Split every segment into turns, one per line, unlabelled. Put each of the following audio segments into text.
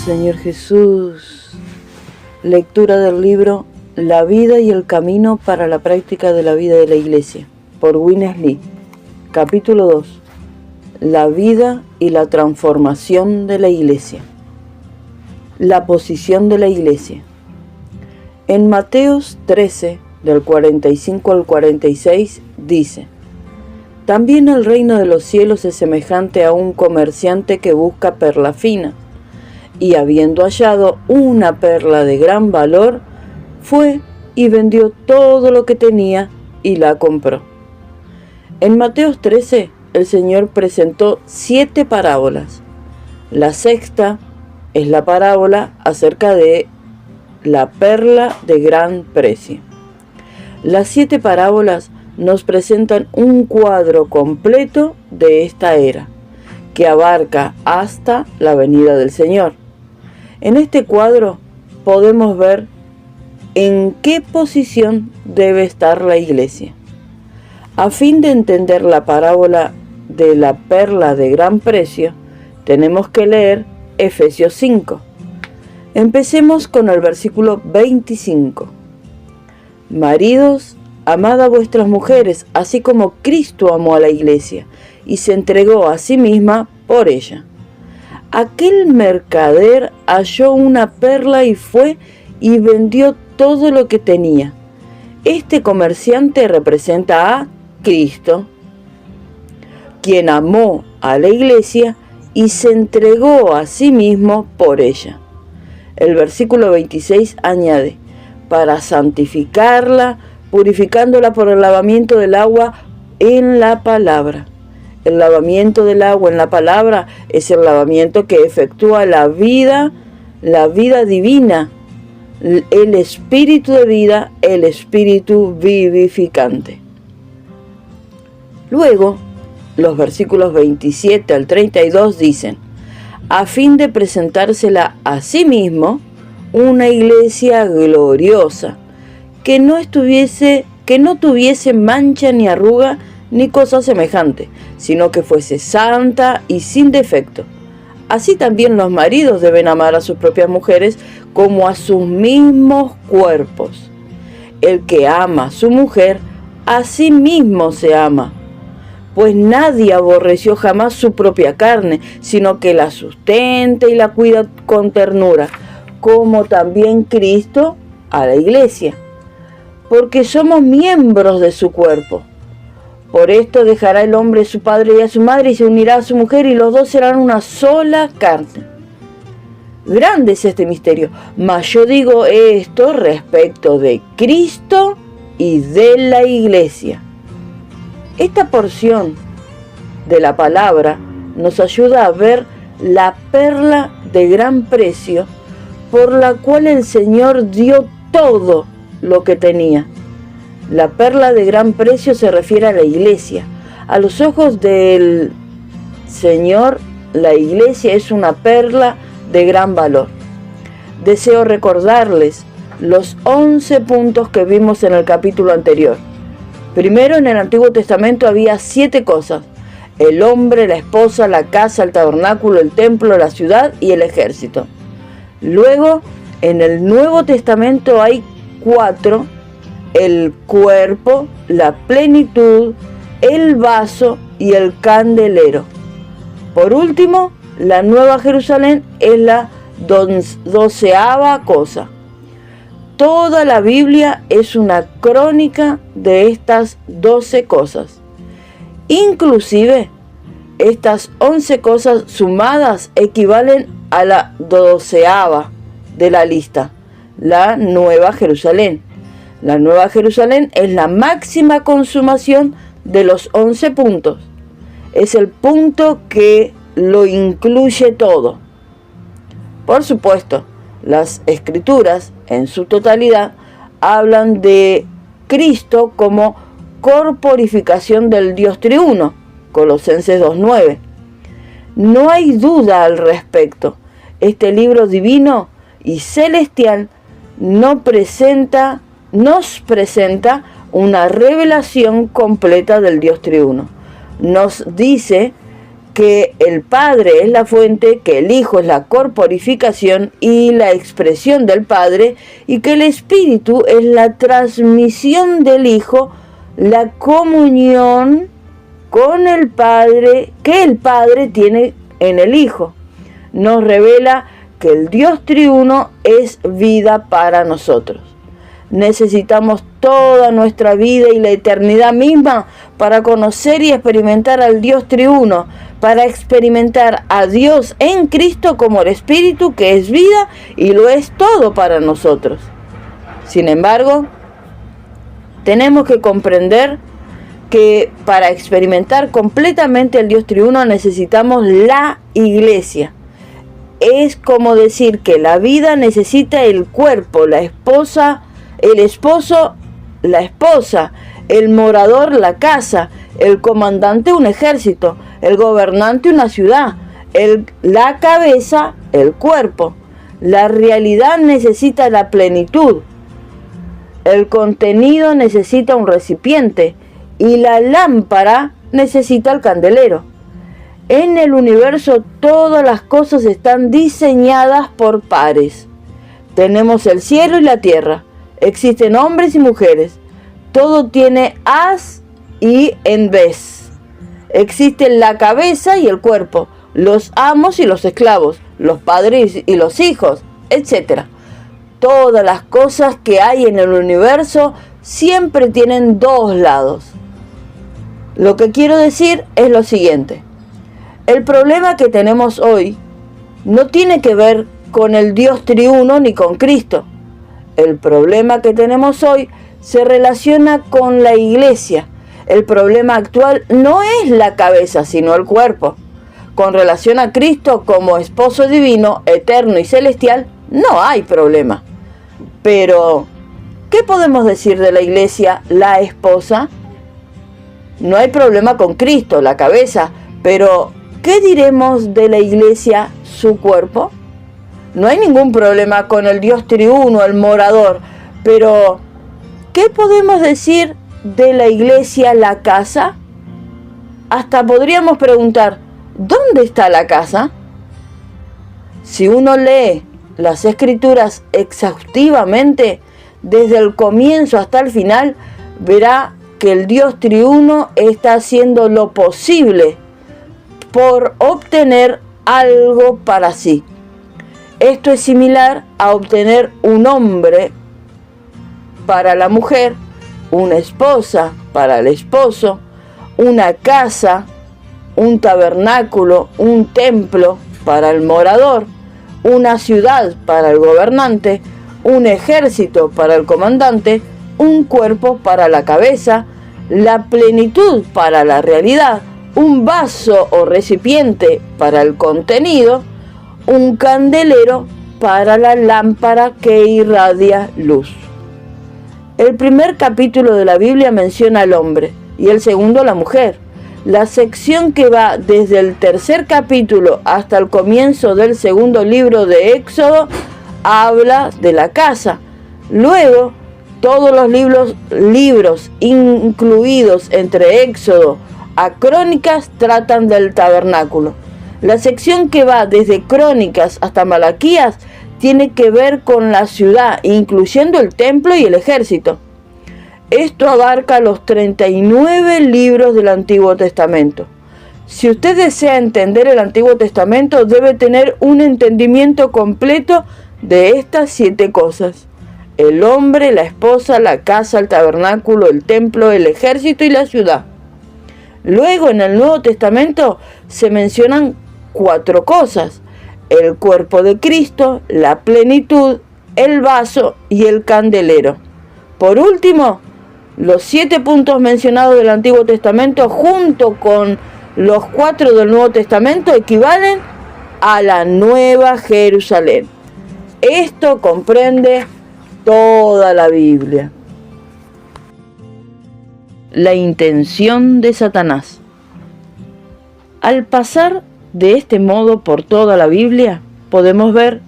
Señor Jesús. Lectura del libro La vida y el camino para la práctica de la vida de la Iglesia, por Witness-Lee. Capítulo 2. La vida y la transformación de la Iglesia. La posición de la Iglesia. En Mateos 13, del 45 al 46, dice: También el reino de los cielos es semejante a un comerciante que busca perla fina, y habiendo hallado una perla de gran valor, fue y vendió todo lo que tenía y la compró. En Mateos 13, el Señor presentó 7 parábolas. La sexta es la parábola acerca de la perla de gran precio. Las 7 parábolas nos presentan un cuadro completo de esta era, que abarca hasta la venida del Señor. En este cuadro podemos ver en qué posición debe estar la Iglesia. A fin de entender la parábola de la perla de gran precio, tenemos que leer Efesios 5. Empecemos con el versículo 25. Maridos, amad a vuestras mujeres, así como Cristo amó a la Iglesia y se entregó a sí misma por ella. Aquel mercader halló una perla y fue y vendió todo lo que tenía. Este comerciante representa a Cristo, quien amó a la Iglesia y se entregó a sí mismo por ella. El versículo 26 añade: para santificarla, purificándola por el lavamiento del agua en la palabra. El lavamiento del agua en la palabra es el lavamiento que efectúa la vida divina, el espíritu de vida, el espíritu vivificante. Luego, los versículos 27 al 32 dicen: a fin de presentársela a sí mismo una iglesia gloriosa, que no tuviese mancha ni arruga ni cosa semejante, sino que fuese santa y sin defecto. Así también los maridos deben amar a sus propias mujeres como a sus mismos cuerpos. El que ama a su mujer, a sí mismo se ama. Pues nadie aborreció jamás su propia carne, sino que la sustenta y la cuida con ternura, como también Cristo a la Iglesia, porque somos miembros de su cuerpo. Por esto dejará el hombre a su padre y a su madre y se unirá a su mujer, y los dos serán una sola carne. Grande es este misterio, mas yo digo esto respecto de Cristo y de la Iglesia. Esta porción de la palabra nos ayuda a ver la perla de gran precio por la cual el Señor dio todo lo que tenía. La perla de gran precio se refiere a la Iglesia. A los ojos del Señor, la Iglesia es una perla de gran valor. Deseo recordarles los 11 puntos que vimos en el capítulo anterior. Primero, en el Antiguo Testamento había 7 cosas: el hombre, la esposa, la casa, el tabernáculo, el templo, la ciudad y el ejército. Luego, en el Nuevo Testamento hay 4: el cuerpo, la plenitud, el vaso y el candelero. Por último, la Nueva Jerusalén es la 12ª cosa. Toda la Biblia es una crónica de estas 12 cosas. Inclusive, estas 11 cosas sumadas equivalen a la 12ª de la lista, la Nueva Jerusalén. La Nueva Jerusalén es la máxima consumación de los 11 puntos. Es el punto que lo incluye todo. Por supuesto, las Escrituras, en su totalidad, hablan de Cristo como corporificación del Dios triuno, Colosenses 2:9. No hay duda al respecto. Este libro divino y celestial nos presenta una revelación completa del Dios triuno. Nos dice que el Padre es la fuente, que el Hijo es la corporificación y la expresión del Padre, y que el Espíritu es la transmisión del Hijo, la comunión con el Padre que el Padre tiene en el Hijo. Nos revela que el Dios triuno es vida para nosotros. Necesitamos toda nuestra vida y la eternidad misma para conocer y experimentar al Dios triuno, para experimentar a Dios en Cristo como el Espíritu que es vida y lo es todo para nosotros. Sin embargo, tenemos que comprender que para experimentar completamente al Dios triuno necesitamos la iglesia. Es como decir que la vida necesita el cuerpo, la esposa, el esposo, la esposa, el morador, la casa, el comandante, un ejército, el gobernante, una ciudad, la cabeza, el cuerpo. La realidad necesita la plenitud, el contenido necesita un recipiente y la lámpara necesita el candelero. En el universo todas las cosas están diseñadas por pares. Tenemos el cielo y la tierra. Existen hombres y mujeres. Todo tiene as y en vez. Existen la cabeza y el cuerpo, los amos y los esclavos, los padres y los hijos, etc. Todas las cosas que hay en el universo siempre tienen dos lados. Lo que quiero decir es lo siguiente. El problema que tenemos hoy no tiene que ver con el Dios triuno ni con Cristo. El problema que tenemos hoy se relaciona con la iglesia. El problema actual no es la cabeza, sino el cuerpo. Con relación a Cristo como esposo divino, eterno y celestial, no hay problema. Pero, ¿qué podemos decir de la iglesia, la esposa? No hay problema con Cristo, la cabeza, pero ¿qué diremos de la iglesia, su cuerpo? No hay ningún problema con el Dios triuno, el morador, pero ¿qué podemos decir de la iglesia, la casa? Hasta podríamos preguntar, ¿dónde está la casa? Si uno lee las Escrituras exhaustivamente, desde el comienzo hasta el final, verá que el Dios triuno está haciendo lo posible por obtener algo para sí. Esto es similar a obtener un hombre para la mujer, una esposa para el esposo, una casa, un tabernáculo, un templo para el morador, una ciudad para el gobernante, un ejército para el comandante, un cuerpo para la cabeza, la plenitud para la realidad, un vaso o recipiente para el contenido, un candelero para la lámpara que irradia luz. El primer capítulo de la Biblia menciona al hombre y el segundo a la mujer. La sección que va desde el tercer capítulo hasta el comienzo del segundo libro de Éxodo habla de la casa. Luego, todos los libros incluidos entre Éxodo a Crónicas tratan del tabernáculo. La sección que va desde Crónicas hasta Malaquías tiene que ver con la ciudad, incluyendo el templo y el ejército. Esto abarca los 39 libros del Antiguo Testamento. Si usted desea entender el Antiguo Testamento, debe tener un entendimiento completo de estas 7 cosas: el hombre, la esposa, la casa, el tabernáculo, el templo, el ejército y la ciudad. Luego, en el Nuevo Testamento se mencionan 4 cosas: el cuerpo de Cristo, la plenitud, el vaso y el candelero. Por último, los 7 puntos mencionados del Antiguo Testamento junto con los 4 del Nuevo Testamento equivalen a la Nueva Jerusalén. Esto comprende toda la Biblia. La intención de Satanás. Al pasar de este modo por toda la Biblia, podemos ver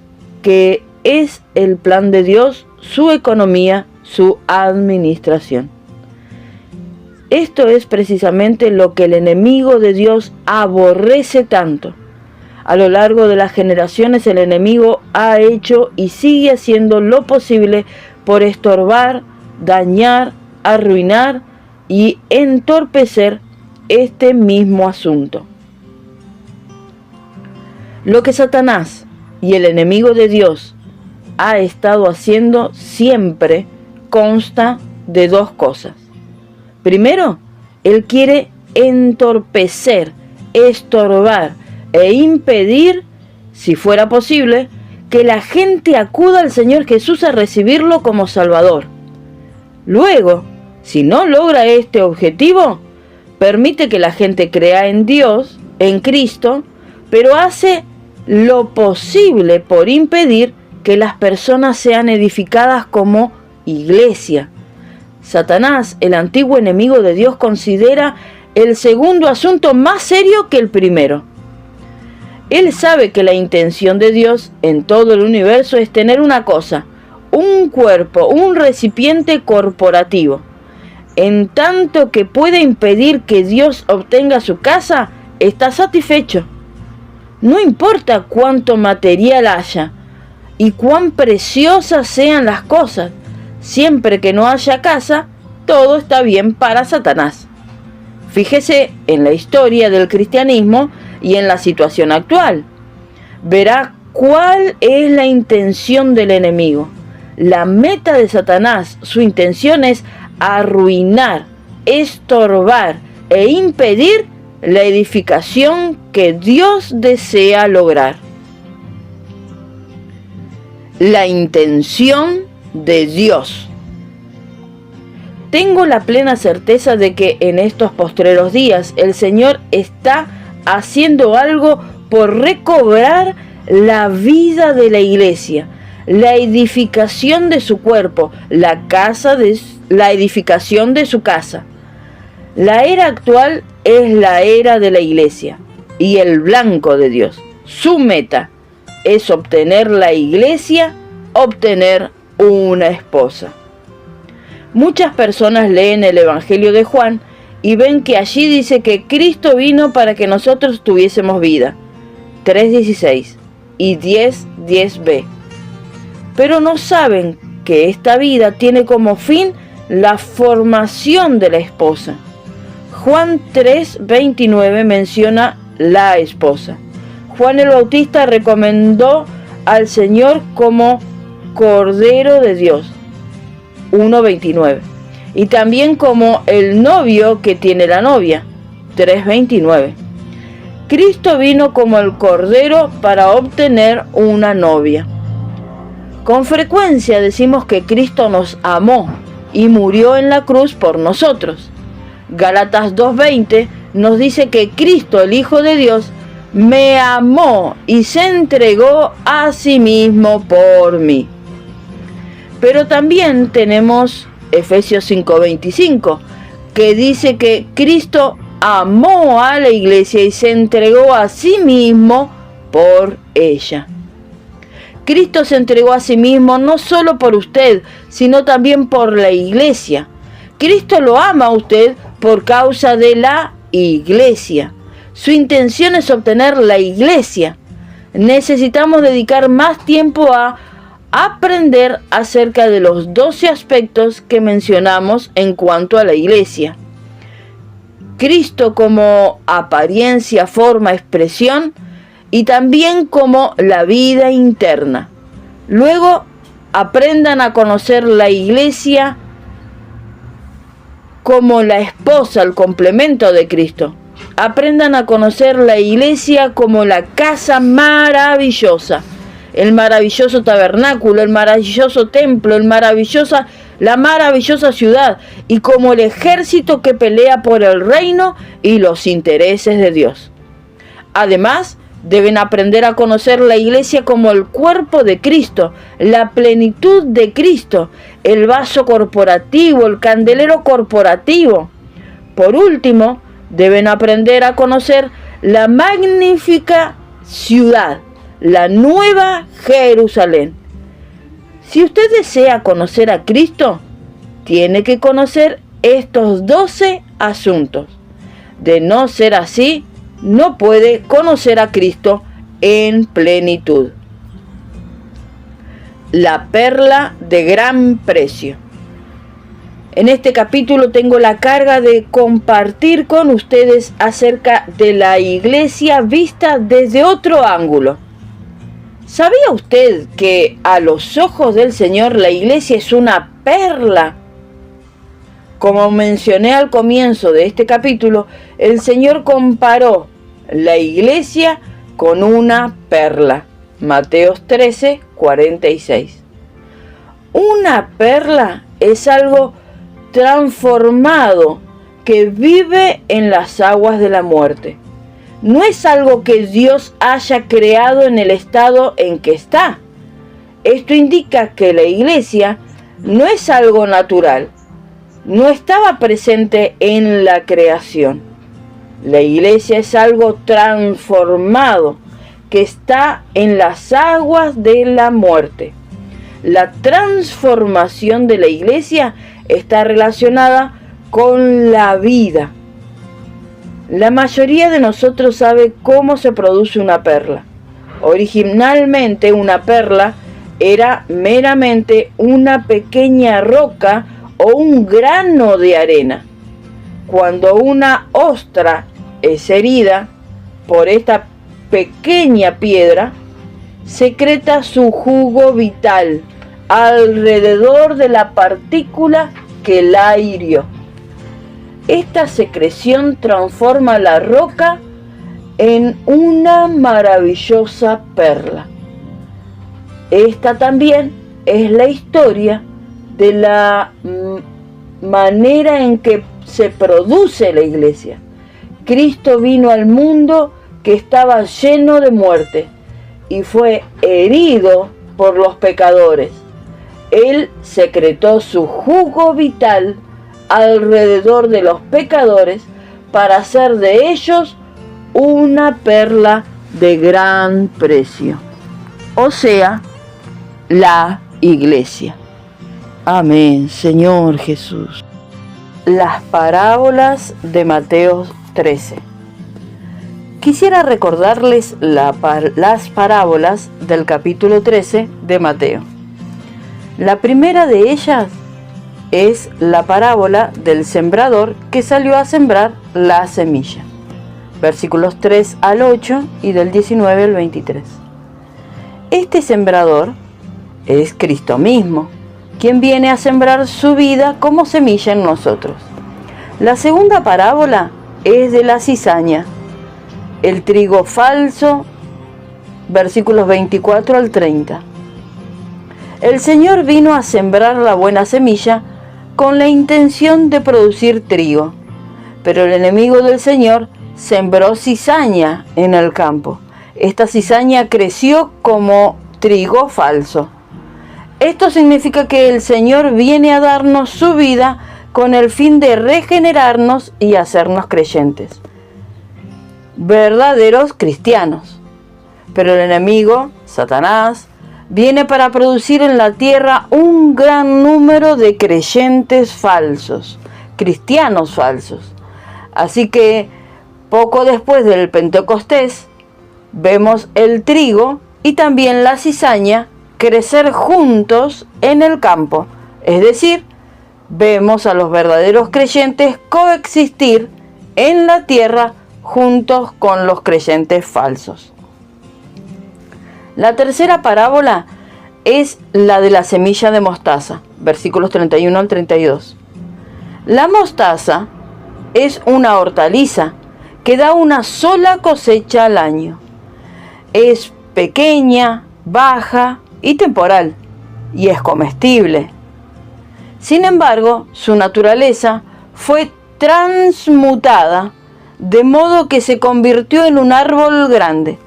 que es el plan de Dios, su economía, su administración. Esto es precisamente lo que el enemigo de Dios aborrece tanto. A lo largo de las generaciones el enemigo ha hecho y sigue haciendo lo posible por estorbar, dañar, arruinar y entorpecer este mismo asunto. Lo que Satanás y el enemigo de Dios ha estado haciendo siempre consta de dos cosas. Primero, él quiere entorpecer, estorbar e impedir, si fuera posible, que la gente acuda al Señor Jesús a recibirlo como Salvador. Luego, si no logra este objetivo, permite que la gente crea en Dios, en Cristo, pero hace lo posible por impedir que las personas sean edificadas como iglesia. Satanás, el antiguo enemigo de Dios, considera el segundo asunto más serio que el primero. Él sabe que la intención de Dios en todo el universo es tener una cosa, un cuerpo, un recipiente corporativo. En tanto que puede impedir que Dios obtenga su casa, está satisfecho. No importa cuánto material haya y cuán preciosas sean las cosas, siempre que no haya casa, todo está bien para Satanás. Fíjese en la historia del cristianismo y en la situación actual. Verá cuál es la intención del enemigo. La meta de Satanás, su intención es arruinar, estorbar e impedir la edificación que Dios desea lograr. La intención de Dios. Tengo la plena certeza de que en estos postreros días el Señor está haciendo algo por recobrar la vida de la iglesia, la edificación de su cuerpo, la edificación de su casa. La era actual es la era de la iglesia y el blanco de Dios. Su meta es obtener la iglesia, obtener una esposa. Muchas personas leen el Evangelio de Juan y ven que allí dice que Cristo vino para que nosotros tuviésemos vida. 3:16 y 10:10b. Pero no saben que esta vida tiene como fin la formación de la esposa. Juan 3:29 menciona la esposa. Juan el Bautista recomendó al Señor como Cordero de Dios. 1:29. Y también como el novio que tiene la novia. 3:29. Cristo vino como el Cordero para obtener una novia. Con frecuencia decimos que Cristo nos amó y murió en la cruz por nosotros. Gálatas 2:20 nos dice que Cristo, el Hijo de Dios, me amó y se entregó a sí mismo por mí. Pero también tenemos Efesios 5:25, que dice que Cristo amó a la iglesia y se entregó a sí mismo por ella. Cristo se entregó a sí mismo no solo por usted, sino también por la iglesia. Cristo lo ama a usted por causa de la iglesia. Su intención es obtener la iglesia. Necesitamos dedicar más tiempo a aprender acerca de los 12 aspectos que mencionamos en cuanto a la iglesia. Cristo como apariencia, forma, expresión y también como la vida interna. Luego aprendan a conocer la iglesia como la esposa, el complemento de Cristo. Aprendan a conocer la iglesia como la casa maravillosa, el maravilloso tabernáculo, el maravilloso templo, la maravillosa ciudad, y como el ejército que pelea por el reino y los intereses de Dios. Además, deben aprender a conocer la iglesia como el cuerpo de Cristo, la plenitud de Cristo, el vaso corporativo, el candelero corporativo. Por último, deben aprender a conocer la magnífica ciudad, la Nueva Jerusalén. Si usted desea conocer a Cristo, tiene que conocer estos 12 asuntos. De no ser así, no puede conocer a Cristo en plenitud. La perla de gran precio. En este capítulo tengo la carga de compartir con ustedes acerca de la iglesia vista desde otro ángulo. ¿Sabía usted que a los ojos del Señor la iglesia es una perla? Como mencioné al comienzo de este capítulo, el Señor comparó la iglesia con una perla. Mateo 13, 46. Una perla es algo transformado que vive en las aguas de la muerte. No es algo que Dios haya creado en el estado en que está. Esto indica que la iglesia no es algo natural, no estaba presente en la creación. La iglesia es algo transformado que está en las aguas de la muerte. La transformación de la iglesia está relacionada con la vida. La mayoría de nosotros sabe cómo se produce una perla. Originalmente una perla era meramente una pequeña roca o un grano de arena. Cuando una ostra es herida por esta pequeña piedra, secreta su jugo vital alrededor de la partícula que la hirió. Esta secreción transforma la roca en una maravillosa perla. Esta también es la historia de la manera en que se produce la iglesia. Cristo vino al mundo que estaba lleno de muerte y fue herido por los pecadores. Él secretó su jugo vital alrededor de los pecadores para hacer de ellos una perla de gran precio, o sea, la iglesia. Amén, Señor Jesús. Las parábolas de Mateo 13. Quisiera recordarles las parábolas del capítulo 13 de Mateo. La primera de ellas es la parábola del sembrador que salió a sembrar la semilla. Versículos 3 al 8 y del 19 al 23. Este sembrador es Cristo mismo, quien viene a sembrar su vida como semilla en nosotros. La segunda parábola es de la cizaña, el trigo falso, versículos 24 al 30. El Señor vino a sembrar la buena semilla con la intención de producir trigo, pero el enemigo del Señor sembró cizaña en el campo. Esta cizaña creció como trigo falso. Esto significa que el Señor viene a darnos su vida con el fin de regenerarnos y hacernos creyentes, verdaderos cristianos. Pero el enemigo, Satanás, viene para producir en la tierra un gran número de creyentes falsos, cristianos falsos. Así que poco después del Pentecostés, vemos el trigo y también la cizaña crecer juntos en el campo. Es decir, vemos a los verdaderos creyentes coexistir en la tierra juntos con los creyentes falsos. La tercera parábola es la de la semilla de mostaza, versículos 31 al 32. La mostaza es una hortaliza que da una sola cosecha al año. Es pequeña, baja y temporal, y es comestible. Sin embargo, su naturaleza fue transmutada de modo que se convirtió en un árbol grande.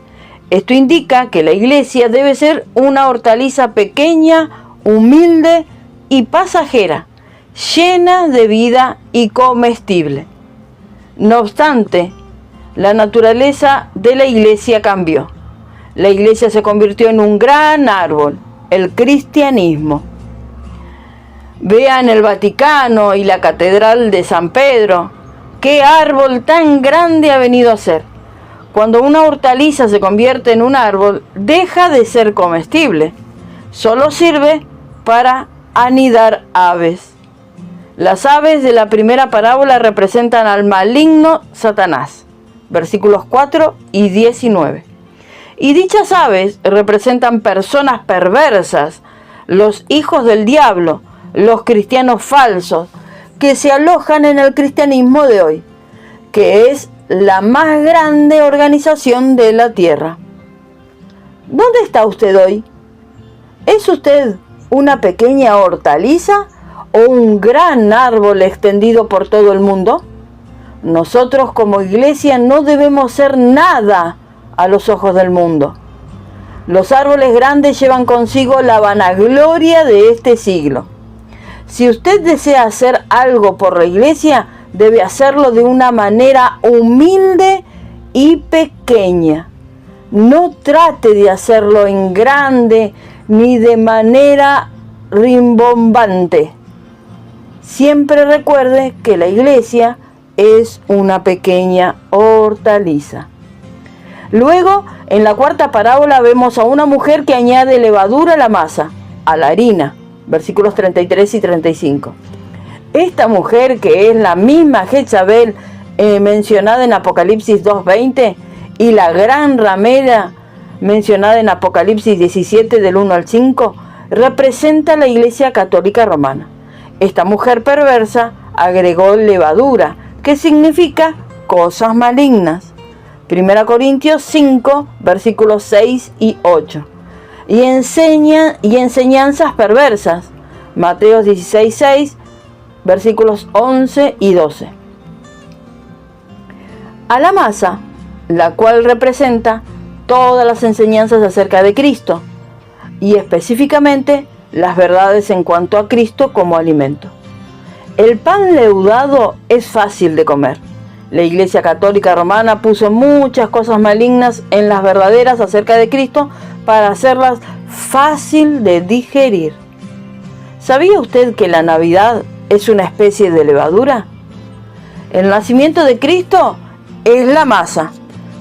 Esto indica que la iglesia debe ser una hortaliza pequeña, humilde y pasajera, llena de vida y comestible. No obstante, la naturaleza de la iglesia cambió. La iglesia se convirtió en un gran árbol, el cristianismo. Vean el Vaticano y la Catedral de San Pedro, ¿Qué árbol tan grande ha venido a ser? Cuando una hortaliza se convierte en un árbol, deja de ser comestible. Solo sirve para anidar aves. Las aves de la primera parábola representan al maligno Satanás, versículos 4 y 19. Y dichas aves representan personas perversas, los hijos del diablo, los cristianos falsos, que se alojan en el cristianismo de hoy, que es la más grande organización de la tierra. ¿Dónde está usted hoy? ¿Es usted una pequeña hortaliza o un gran árbol extendido por todo el mundo? Nosotros como iglesia no debemos ser nada a los ojos del mundo. Los árboles grandes llevan consigo la vanagloria de este siglo. Si usted desea hacer algo por la iglesia, debe hacerlo de una manera humilde y pequeña. No trate de hacerlo en grande ni de manera rimbombante. Siempre recuerde que la iglesia es una pequeña hortaliza. Luego, en la cuarta parábola vemos a una mujer que añade levadura a la masa, a la harina, versículos 33 y 35. Esta mujer, que es la misma Jezabel mencionada en Apocalipsis 2:20 y la gran ramera mencionada en Apocalipsis 17 del 1 al 5, representa la Iglesia Católica Romana. Esta mujer perversa agregó levadura, que significa cosas malignas. 1 Corintios 5, versículos 6 y 8. Y enseñanzas perversas. Mateo 16, 6, versículos 11 y 12. A la masa, la cual representa todas las enseñanzas acerca de Cristo, y específicamente las verdades en cuanto a Cristo como alimento. El pan leudado es fácil de comer. La Iglesia Católica Romana puso muchas cosas malignas en las verdaderas acerca de Cristo para hacerlas fácil de digerir. ¿Sabía usted que la Navidad es una especie de levadura? El nacimiento de Cristo es la masa,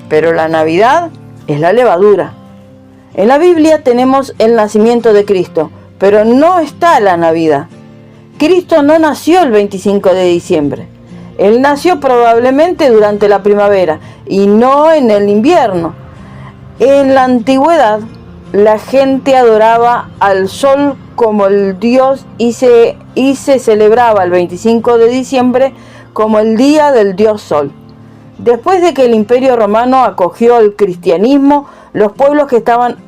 pero la Navidad es la levadura. En la Biblia tenemos el nacimiento de Cristo, pero no está la Navidad. Cristo no nació el 25 de diciembre. Él nació probablemente durante la primavera y no en el invierno. En la antigüedad, la gente adoraba al sol como el dios y se celebraba el 25 de diciembre como el día del dios sol. Después de que el Imperio Romano acogió el cristianismo, los pueblos que estaban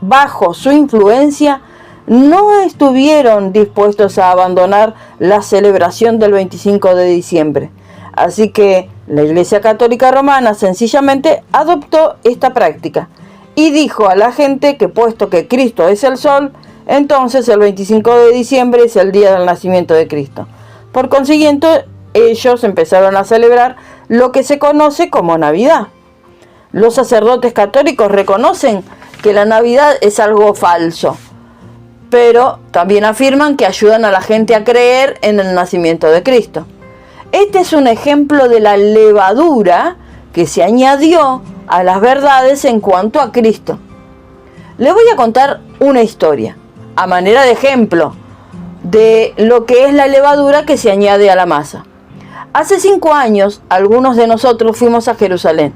bajo su influencia no estuvieron dispuestos a abandonar la celebración del 25 de diciembre. Así que la Iglesia Católica Romana sencillamente adoptó esta práctica y dijo a la gente que puesto que Cristo es el sol, entonces el 25 de diciembre es el día del nacimiento de Cristo. Por consiguiente, ellos empezaron a celebrar lo que se conoce como Navidad. Los sacerdotes católicos reconocen que la Navidad es algo falso, pero también afirman que ayudan a la gente a creer en el nacimiento de Cristo. Este es un ejemplo de la levadura que se añadió a las verdades en cuanto a Cristo. Le voy a contar una historia, a manera de ejemplo, de lo que es la levadura que se añade a la masa. Hace 5 años, algunos de nosotros fuimos a Jerusalén.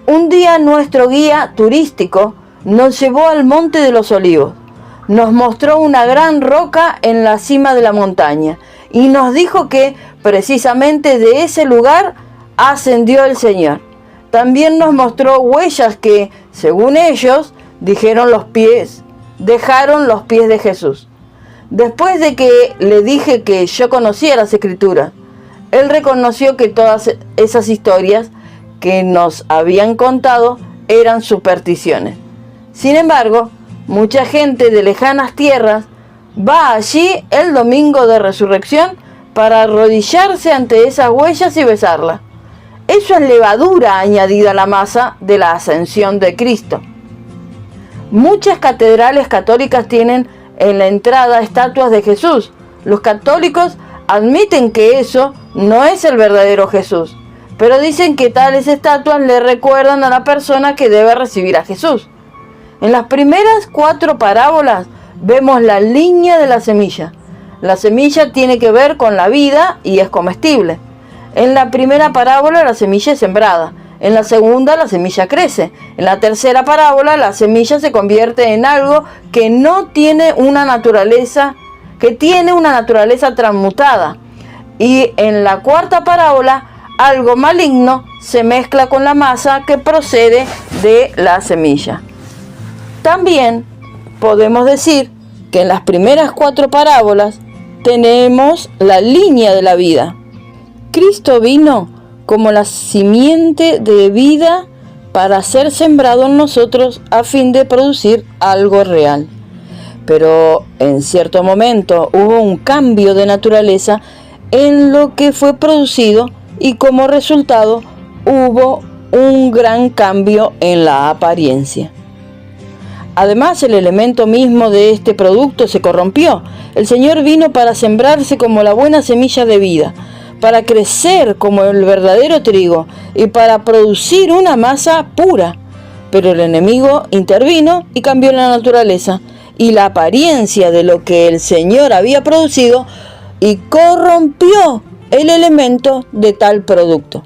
Un día nuestro guía turístico nos llevó al Monte de los Olivos. Nos mostró una gran roca en la cima de la montaña y nos dijo que precisamente de ese lugar ascendió el Señor. También nos mostró huellas que, según ellos, dejaron los pies de Jesús. Después de que le dije que yo conocía las Escrituras, él reconoció que todas esas historias que nos habían contado eran supersticiones. Sin embargo, mucha gente de lejanas tierras va allí el domingo de resurrección para arrodillarse ante esas huellas y besarlas. Eso es levadura añadida a la masa de la ascensión de Cristo. Muchas catedrales católicas tienen en la entrada estatuas de Jesús. Los católicos Admiten que eso no es el verdadero Jesús, pero dicen que tales estatuas le recuerdan a la persona que debe recibir a Jesús. En las primeras 4 parábolas vemos la línea de la semilla. La semilla tiene que ver con la vida y es comestible. En la primera parábola la semilla es sembrada. En la segunda la semilla crece. En la tercera parábola la semilla se convierte en algo que no tiene una naturaleza, que tiene una naturaleza transmutada. Y en la cuarta parábola algo maligno se mezcla con la masa que procede de la semilla. También podemos decir que en las primeras 4 parábolas tenemos la línea de la vida. Cristo vino como la simiente de vida para ser sembrado en nosotros a fin de producir algo real. Pero en cierto momento hubo un cambio de naturaleza en lo que fue producido y como resultado hubo un gran cambio en la apariencia. Además, el elemento mismo de este producto se corrompió. El Señor vino para sembrarse como la buena semilla de vida, para crecer como el verdadero trigo y para producir una masa pura. Pero el enemigo intervino y cambió la naturaleza y la apariencia de lo que el Señor había producido y corrompió el elemento de tal producto.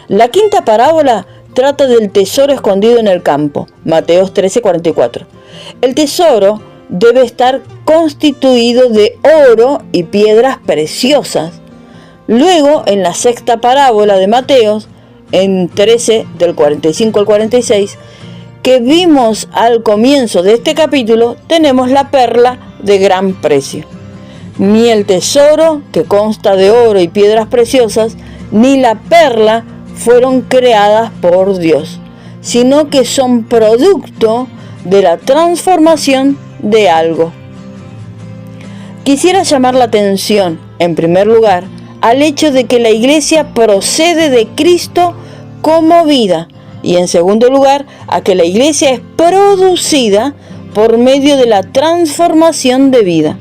La quinta parábola trata del tesoro escondido en el campo, Mateos 13:44. El tesoro debe estar constituido de oro y piedras preciosas. Luego, en la sexta parábola de Mateos, en 13, del 45 al 46, que vimos al comienzo de este capítulo, tenemos la perla de gran precio. Ni el tesoro, que consta de oro y piedras preciosas, ni la perla fueron creadas por Dios, sino que son producto de la transformación de algo. Quisiera llamar la atención, en primer lugar, al hecho de que la iglesia procede de Cristo como vida, y en segundo lugar, a que la iglesia es producida por medio de la transformación de vida.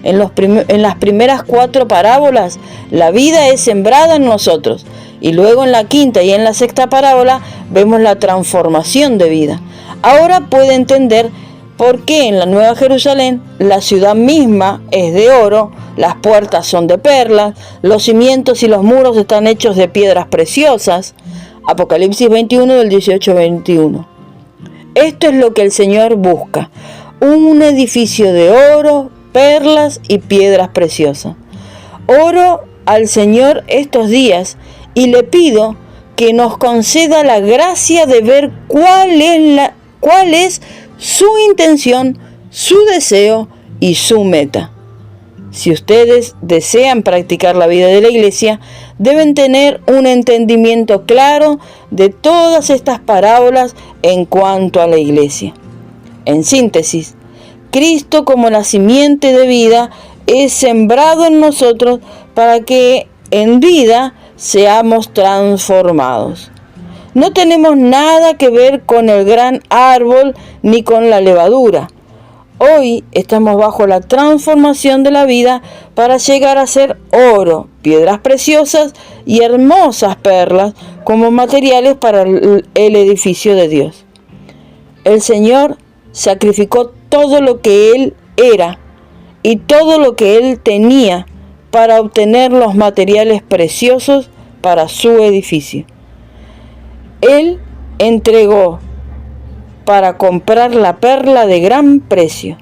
En las primeras 4 parábolas, la vida es sembrada en nosotros, y luego en la quinta y en la sexta parábola vemos la transformación de vida. Ahora puede entender por qué en la Nueva Jerusalén la ciudad misma es de oro, las puertas son de perlas, los cimientos y los muros están hechos de piedras preciosas. Apocalipsis 21 del 18 al 21. Esto es lo que el Señor busca, un edificio de oro, perlas y piedras preciosas. Oro al Señor estos días y le pido que nos conceda la gracia de ver cuál es su intención, su deseo y su meta. Si ustedes desean practicar la vida de la iglesia, deben tener un entendimiento claro de todas estas parábolas en cuanto a la iglesia. En síntesis, Cristo como la simiente de vida es sembrado en nosotros para que en vida seamos transformados. No tenemos nada que ver con el gran árbol ni con la levadura. Hoy estamos bajo la transformación de la vida para llegar a ser oro, piedras preciosas y hermosas perlas como materiales para el edificio de Dios. El Señor sacrificó todo lo que Él era y todo lo que Él tenía para obtener los materiales preciosos para su edificio. Él entregó para comprar la perla de gran precio.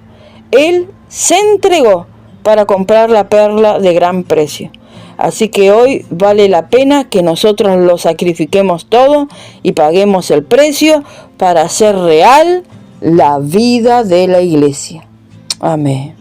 Él se entregó para comprar la perla de gran precio. Así que hoy vale la pena que nosotros lo sacrifiquemos todo y paguemos el precio para hacer real la vida de la iglesia. Amén.